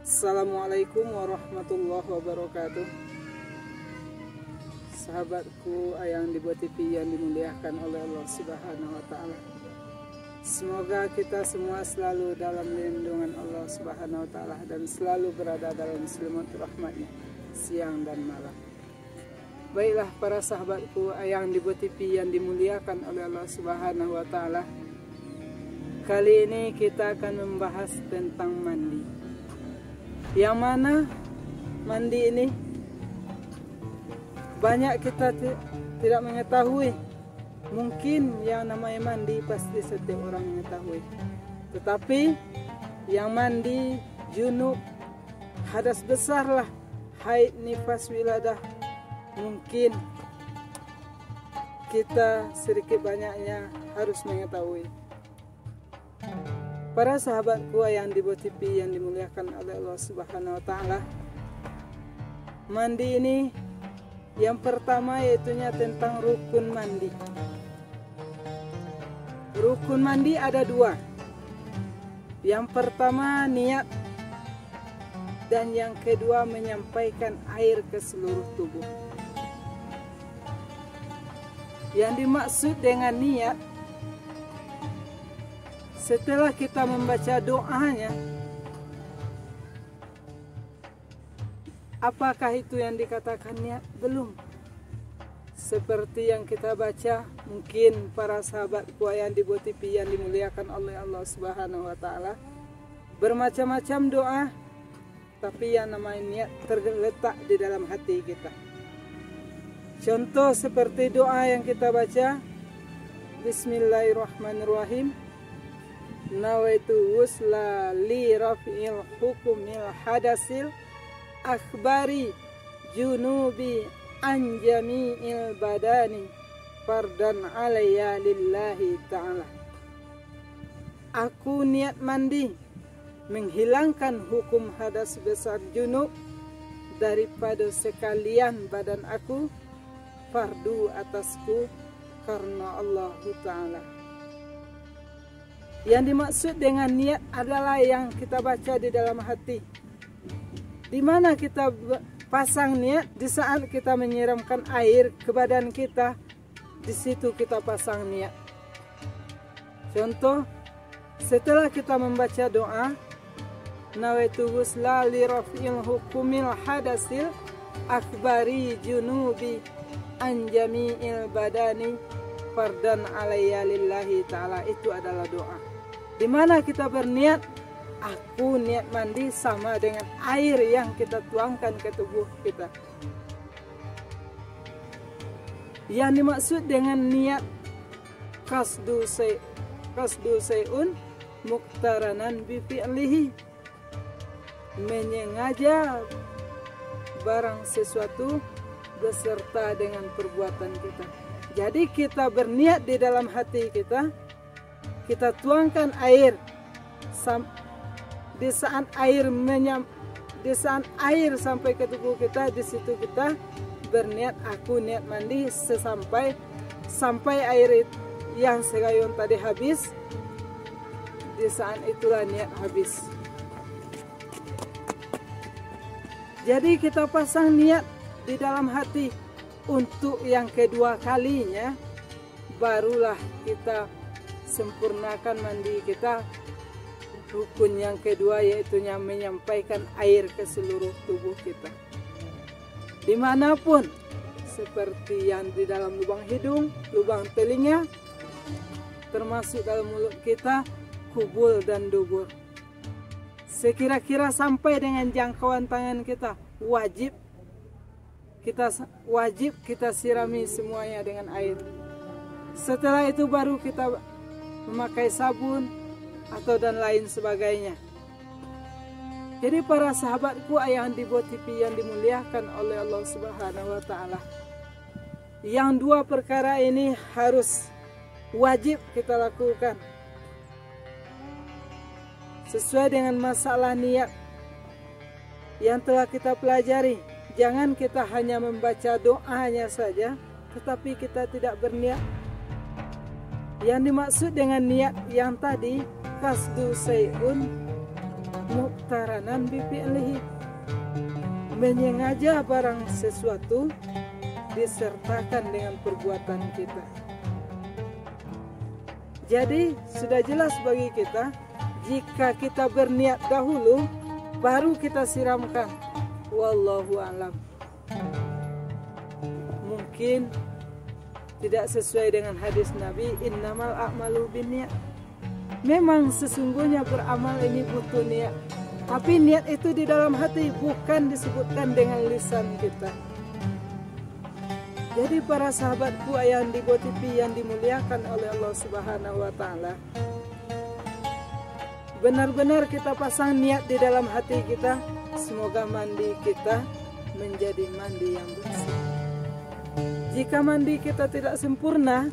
Assalamualaikum warahmatullahi wabarakatuh. Sahabatku yang dibuat TV yang dimuliakan oleh Allah Subhanahu wa Ta'ala, semoga kita semua selalu dalam lindungan Allah Subhanahu wa Ta'ala dan selalu berada dalam selimut rahmatnya siang dan malam. Baiklah para sahabatku yang dibuat TV yang dimuliakan oleh Allah Subhanahu wa Ta'ala, kali ini kita akan membahas tentang mandi. Yang mana mandi ini banyak kita tidak mengetahui. Mungkin yang namanya mandi pasti setiap orang mengetahui, tetapi yang mandi junub, hadas besar lah, haid, nifas, wiladah, mungkin kita sedikit banyaknya harus mengetahui. Para sahabatku yang dibuat TV yang dimuliakan oleh Allah Subhanahu wa Ta'ala, mandi ini yang pertama yaitunya tentang rukun mandi. Rukun mandi ada dua. Yang pertama niat, dan yang kedua menyampaikan air ke seluruh tubuh. Yang dimaksud dengan niat, setelah kita membaca doanya, apakah itu yang dikatakan niat? Belum. Seperti yang kita baca, mungkin para sahabatku yang dibuat TV yang dimuliakan oleh Allah Subhanahu wa Ta'ala, bermacam-macam doa, tapi yang namanya niat terletak di dalam hati kita. Contoh seperti doa yang kita baca, Bismillahirrahmanirrahim, nawaitu wusla li rafi'il hukumil hadasil akhbari junubi an jami'il badani fardan alayya lillahi ta'ala. Aku niat mandi menghilangkan hukum hadas besar junub daripada sekalian badan aku, fardu atasku karena Allah Ta'ala. Yang dimaksud dengan niat adalah yang kita baca di dalam hati. Di mana kita pasang niat? Di saat kita menyiramkan air ke badan kita, di situ kita pasang niat. Contoh, setelah kita membaca doa, nawaitu ghusla li raf'il hukumil hadasil akbari junubi an jami'il badani fardan alayya lillahi ta'ala. Itu adalah doa di mana kita berniat, aku niat mandi sama dengan air yang kita tuangkan ke tubuh kita. Yang dimaksud dengan niat qasdu say'un muqtaranan bi fi'lihi, menyengaja barang sesuatu beserta dengan perbuatan kita. Jadi kita berniat di dalam hati kita, kita tuangkan air. Di saat air sampai ke tubuh kita, di situ kita berniat, aku niat mandi sampai air yang segayung tadi habis. Di saat itulah niat habis. Jadi kita pasang niat di dalam hati. Untuk yang kedua kalinya, barulah kita sempurnakan mandi kita. Rukun yang kedua yaitu menyampaikan air ke seluruh tubuh kita. Dimanapun, seperti yang di dalam lubang hidung, lubang telinga, termasuk dalam mulut kita, kubul dan dubur. Sekira-kira sampai dengan jangkauan tangan kita, wajib kita sirami semuanya dengan air. Setelah itu baru kita memakai sabun atau dan lain sebagainya. Jadi para sahabatku yang dibuat TV yang dimuliakan oleh Allah Subhanahu wa Ta'ala, yang dua perkara ini harus wajib kita lakukan. Sesuai dengan masalah niat yang telah kita pelajari, jangan kita hanya membaca doanya saja, tetapi kita tidak berniat. Yang dimaksud dengan niat yang tadi, qasdu say'un muqtaranan bi fi'lihi, menyengaja barang sesuatu disertakan dengan perbuatan kita. Jadi sudah jelas bagi kita, jika kita berniat dahulu baru kita siramkan. Wallahu a'lam. Mungkin tidak sesuai dengan hadis Nabi, innamal a'malu binniyat. Memang sesungguhnya beramal ini butuh niat, tapi niat itu di dalam hati, bukan disebutkan dengan lisan kita. Jadi para sahabatku yang di TV yang dimuliakan oleh Allah Subhanahu wa Ta'ala, benar-benar kita pasang niat di dalam hati kita, semoga mandi kita menjadi mandi yang bersih. Jika mandi kita tidak sempurna,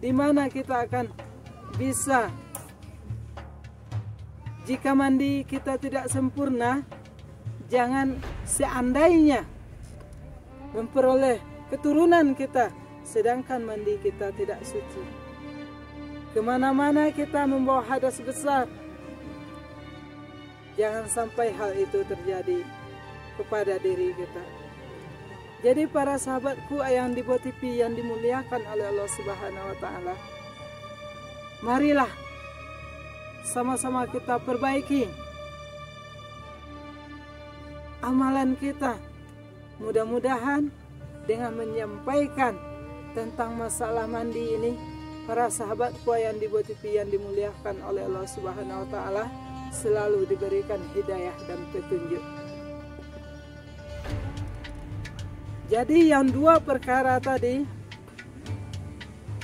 di mana kita akan bisa? Jika mandi kita tidak sempurna, jangan seandainya memperoleh keturunan kita, sedangkan mandi kita tidak suci. Kemana-mana kita membawa hadas besar, jangan sampai hal itu terjadi kepada diri kita. Jadi para sahabatku yang di TV yang dimuliakan oleh Allah Subhanahu wa Ta'ala, marilah sama-sama kita perbaiki amalan kita. Mudah-mudahan dengan menyampaikan tentang masalah mandi ini, para sahabatku yang di TV yang dimuliakan oleh Allah Subhanahu wa Ta'ala selalu diberikan hidayah dan petunjuk. Jadi yang dua perkara tadi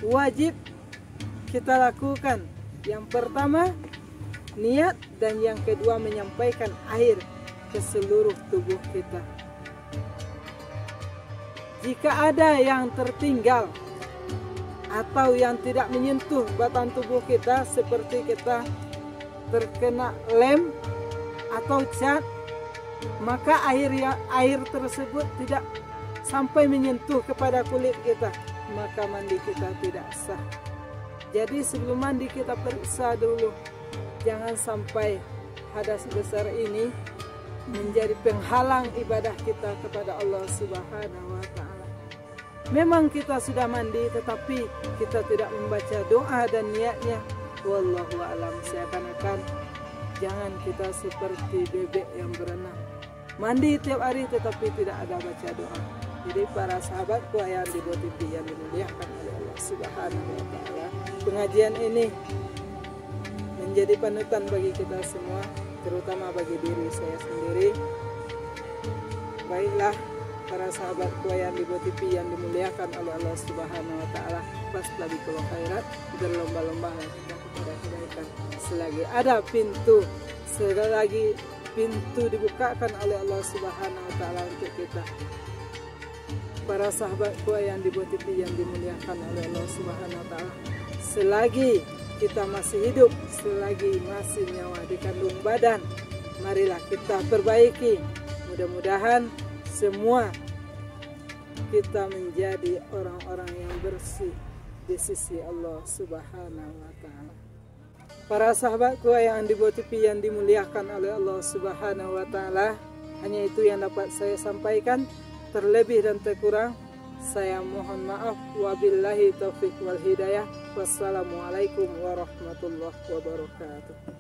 wajib kita lakukan. Yang pertama niat, dan yang kedua menyampaikan air ke seluruh tubuh kita. Jika ada yang tertinggal atau yang tidak menyentuh batang tubuh kita, seperti kita terkena lem atau cat, maka air tersebut tidak sampai menyentuh kepada kulit kita, maka mandi kita tidak sah. Jadi sebelum mandi kita periksa dulu, jangan sampai hadas besar ini menjadi penghalang ibadah kita kepada Allah Subhanahu wa Ta'ala. Memang kita sudah mandi, tetapi kita tidak membaca doa dan niatnya. Wallahu a'lam. Seakan-akan jangan kita seperti bebek yang berenang, mandi tiap hari tetapi tidak ada baca doa. Jadi para sahabatku yang di TV yang dimuliakan oleh Allah Subhanahu wa Ta'ala, pengajian ini menjadi panutan bagi kita semua, terutama bagi diri saya sendiri. Baiklah para sahabatku yang di TV yang dimuliakan oleh Allah Subhanahu wa Ta'ala, paslah di kolom khairat, berlomba-lomba kita kepada kebaikan. Selagi ada pintu, selagi pintu dibukakan oleh Allah Subhanahu wa Ta'ala untuk kita. Para sahabatku yang di TV yang dimuliakan oleh Allah Subhanahu wa Ta'ala, selagi kita masih hidup, selagi masih nyawa di kandung badan, marilah kita perbaiki. Mudah-mudahan semua kita menjadi orang-orang yang bersih di sisi Allah Subhanahu wa Ta'ala. Para sahabatku yang di TV yang dimuliakan oleh Allah Subhanahu wa Ta'ala, hanya itu yang dapat saya sampaikan. Terlebih dan terkurang saya mohon maaf. Wabillahi taufiq wal hidayah. Wassalamualaikum warahmatullahi wabarakatuh.